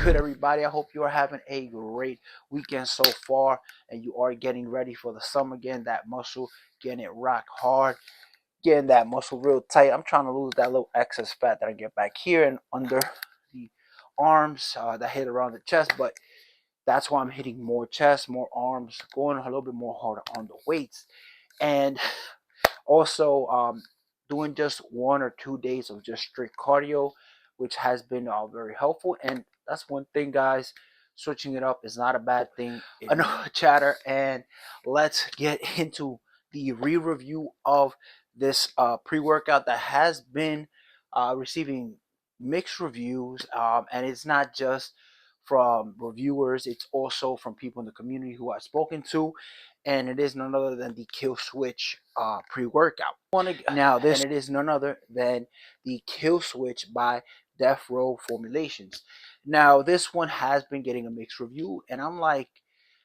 good, everybody? I hope you are having a great weekend so far and you are getting ready for the summer, getting that muscle, getting it rock hard, getting that muscle real tight. I'm trying to lose that little excess fat that I get back here and under the arms that hit around the chest, but that's why I'm hitting more chest, more arms, going a little bit more harder on the weights. And also, doing just 1 or 2 days of just strict cardio, which has been very helpful. And that's one thing, guys. Switching it up is not a bad thing. Enough chatter, and let's get into the re-review of this pre-workout that has been receiving mixed reviews, and it's not just from reviewers; it's also from people in the community who I've spoken to, and it is none other than the Kill Switch pre-workout. Now this, and it is none other than the Kill Switch by Death Row Formulations. Now this one has been getting a mixed review, and I'm like,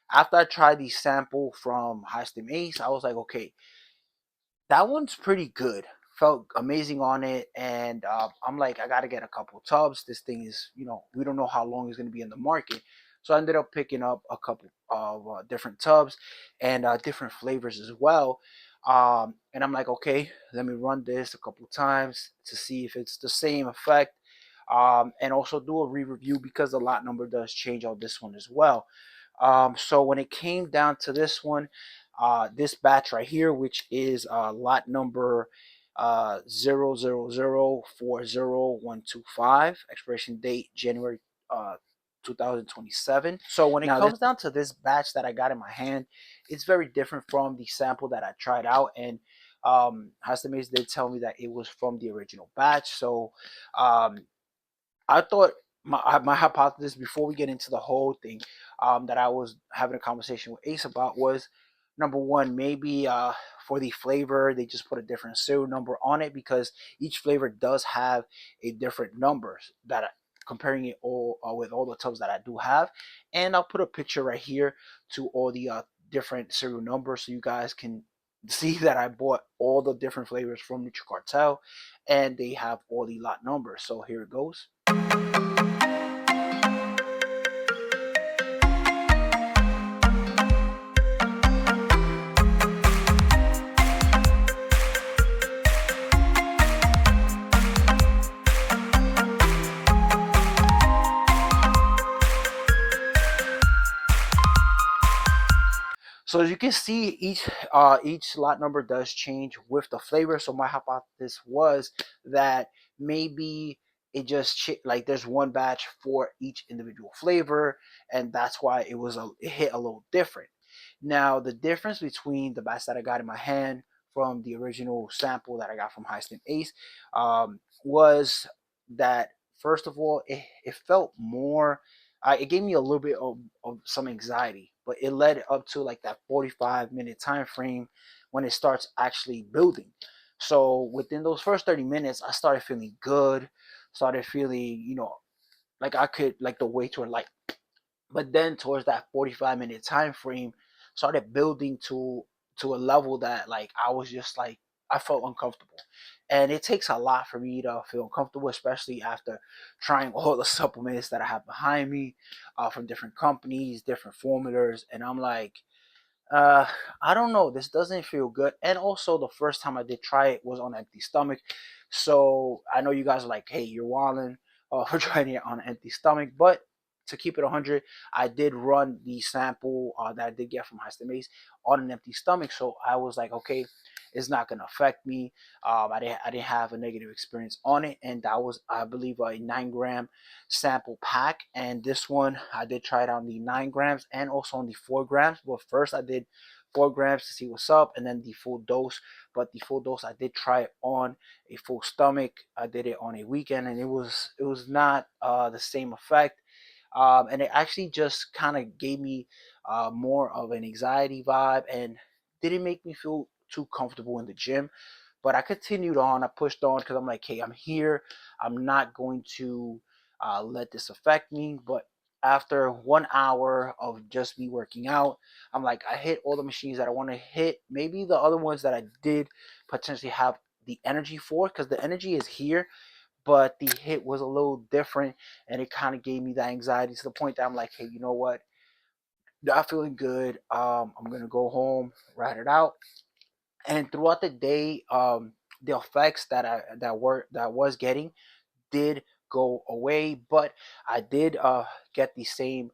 after I tried the sample from High-Stim Ace, I was like, okay, that one's pretty good. Felt amazing on it, and I'm like, I gotta get a couple tubs. This thing is, we don't know how long it's gonna be in the market, so I ended up picking up a couple of different tubs and different flavors as well. And I'm like, okay, let me run this a couple times to see if it's the same effect, and also do a re-review because the lot number does change on this one as well. So when it came down to this one, this batch right here, which is lot number 000400125, expiration date January 2027. So when it comes down to this batch that I got in my hand, it's very different from the sample that I tried out, and Hastemaze did tell me that it was from the original batch. So I thought my hypothesis before we get into the whole thing, that I was having a conversation with Ace about, was number one, maybe for the flavor they just put a different serial number on it, because each flavor does have a different numbers that comparing it all with all the tubs that I do have. And I'll put a picture right here to all the different serial numbers so you guys can see that I bought all the different flavors from Nutri Cartel, and they have all the lot numbers. So here it goes. So as you can see, each lot number does change with the flavor. So my hypothesis was that maybe it just like there's one batch for each individual flavor, and that's why it hit a little different. Now the difference between the batch that I got in my hand from the original sample that I got from High-Stim Ace, was that, first of all, it felt more. It gave me a little bit of some anxiety, but it led up to like that 45-minute time frame when it starts actually building. So within those first 30 minutes, I started feeling good, started feeling, like I could, like the weights were light. But then towards that 45-minute time frame, started building to a level that, like, I was just like, I felt uncomfortable. And it takes a lot for me to feel uncomfortable, especially after trying all the supplements that I have behind me, from different companies, different formulas. And I'm like, uh, I don't know, this doesn't feel good. And also, the first time I did try it was on empty stomach. So I know you guys are like, hey, you're wilding for trying it on an empty stomach. But to keep it 100, I did run the sample that I did get from High-Stim Ace on an empty stomach. So I was like, okay, it's not gonna affect me. I didn't have a negative experience on it, and that was, I believe, a 9-gram sample pack. And this one I did try it on the 9 grams and also on the 4 grams. But first I did 4 grams to see what's up, and then the full dose. But the full dose I did try it on a full stomach. I did it on a weekend, and it was not the same effect. And it actually just kind of gave me more of an anxiety vibe, and didn't make me feel too comfortable in the gym. But I continued on. I pushed on because I'm like, hey, I'm here. I'm not going to let this affect me. But after 1 hour of just me working out, I'm like, I hit all the machines that I want to hit. Maybe the other ones that I did potentially have the energy for, because the energy is here, but the hit was a little different, and it kind of gave me that anxiety to the point that I'm like, hey, you know what? Not feeling good. I'm gonna go home, ride it out, and throughout the day, the effects that was getting did go away, but I did get the same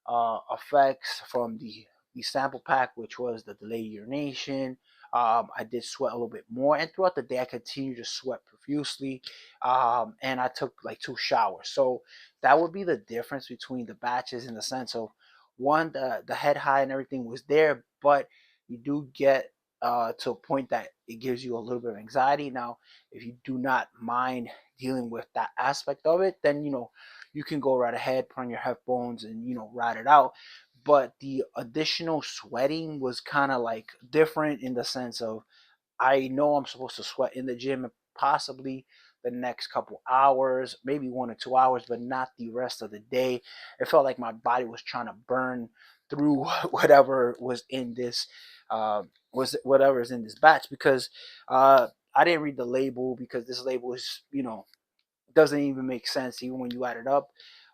effects from the sample pack, which was the delayed urination. I did sweat a little bit more, and throughout the day, I continued to sweat profusely. And I took like 2 showers, so that would be the difference between the batches in the sense of one, the head high and everything was there, but you do get to a point that it gives you a little bit of anxiety. Now, if you do not mind dealing with that aspect of it, then you can go right ahead, put on your headphones, and ride it out. But the additional sweating was kind of like different in the sense of I know I'm supposed to sweat in the gym possibly the next couple hours, maybe 1 or 2 hours, but not the rest of the day. It felt like my body was trying to burn through whatever was in this was whatever is in this batch because I didn't read the label because this label is doesn't even make sense even when you add it up.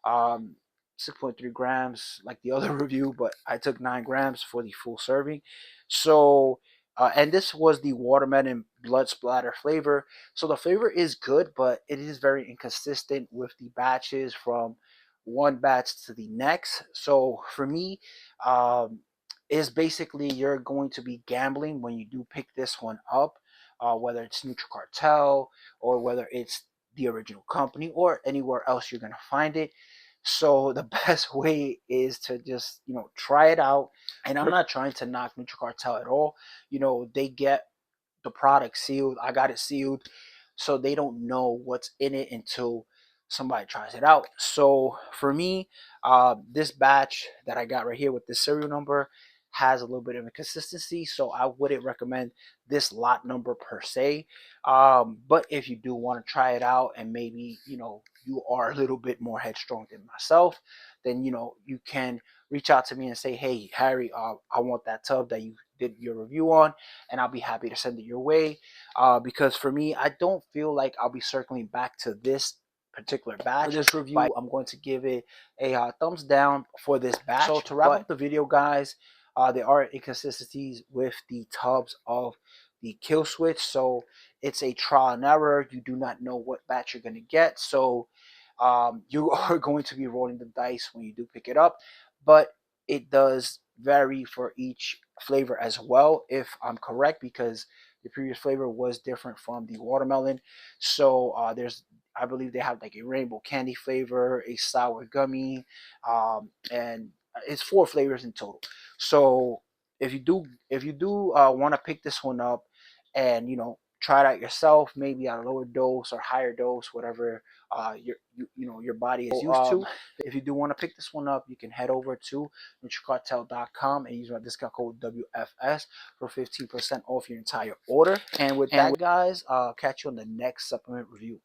Um, 6.3 grams like the other review, but I took 9 grams for the full serving. So, and this was the watermelon blood splatter flavor. So the flavor is good, but it is very inconsistent with the batches from one batch to the next. So for me, um, is basically you're going to be gambling when you do pick this one up, whether it's Neutral Cartel or whether it's the original company or anywhere else you're going to find it. So the best way is to just try it out. And I'm not trying to knock Neutral Cartel at all. They get the product sealed. I got it sealed, so they don't know what's in it until somebody tries it out. So for me, this batch that I got right here with this serial number has a little bit of inconsistency, so I wouldn't recommend this lot number per se. But if you do want to try it out and maybe you are a little bit more headstrong than myself, then you can reach out to me and say, hey Harry, I want that tub that you did your review on, and I'll be happy to send it your way. Because for me, I don't feel like I'll be circling back to this particular batch. For this review, I'm going to give it a thumbs down for this batch. So to wrap up the video, guys, there are inconsistencies with the tubs of the kill switch. So it's a trial and error. You do not know what batch you're going to get. So you are going to be rolling the dice when you do pick it up. But it does vary for each flavor as well, if I'm correct, because the previous flavor was different from the watermelon. So I believe they have like a rainbow candy flavor, a sour gummy, and it's 4 flavors in total. So if you do want to pick this one up and try it out yourself, maybe at a lower dose or higher dose, whatever your body is used to. If you do want to pick this one up, you can head over to NutriCartel.com and use my discount code WFS for 15% off your entire order. And with that, guys, I'll catch you on the next supplement review.